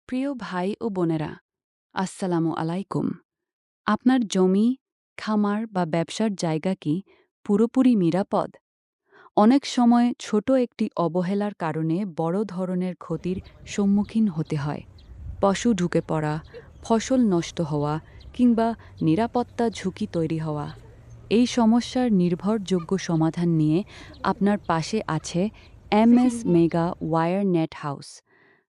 প্রিয় ভাই ও বোনেরা, আসসালামু আলাইকুম। আপনার জমি, খামার বা ব্যবসার জায়গা কি পুরোপুরি নিরাপদ? অনেক সময় ছোট একটি অবহেলার কারণে বড় ধরনের ক্ষতির সম্মুখীন হতে হয়। পশু ঢুকে পড়া, ফসল নষ্ট হওয়া কিংবা নিরাপত্তা ঝুঁকি তৈরি হওয়া। এই সমস্যার নির্ভরযোগ্য সমাধান নিয়ে আপনার পাশে আছে MS mega wire net house.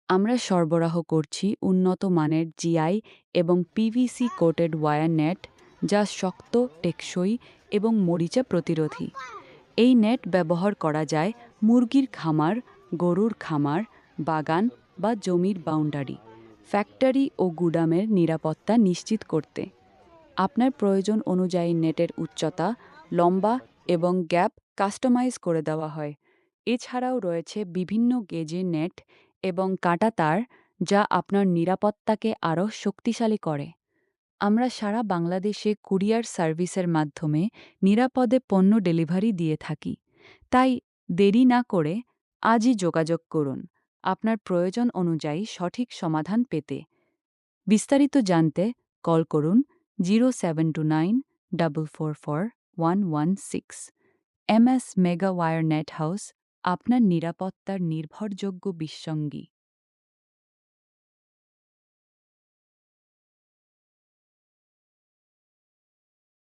আমরা সরবরাহ করছি উন্নত মানের জিআই এবং পিভিসি কোটেড ওয়্যার নেট, যা শক্ত, টেকসই এবং মরিচা প্রতিরোধী। এই নেট ব্যবহার করা যায় মুরগির খামার, গরুর খামার, বাগান বা জমির বাউন্ডারি, ফ্যাক্টরি ও গুদামের নিরাপত্তা নিশ্চিত করতে। আপনার প্রয়োজন অনুযায়ী নেটের উচ্চতা, লম্বা এবং গ্যাপ কাস্টমাইজ করে দেওয়া হয়। এছাড়াও রয়েছে বিভিন্ন গেজের নেট এবং কাঁটা তার, যা আপনার নিরাপত্তাকে আরও শক্তিশালী করে। আমরা সারা বাংলাদেশে কুরিয়ার সার্ভিসের মাধ্যমে নিরাপদে পণ্য ডেলিভারি দিয়ে থাকি। তাই দেরি না করে আজই যোগাযোগ করুন আপনার প্রয়োজন অনুযায়ী সঠিক সমাধান পেতে। বিস্তারিত জানতে কল করুন 0729 444 116। MS mega wire net house, আপনার নিরাপত্তার নির্ভরযোগ্য বিসঙ্গী।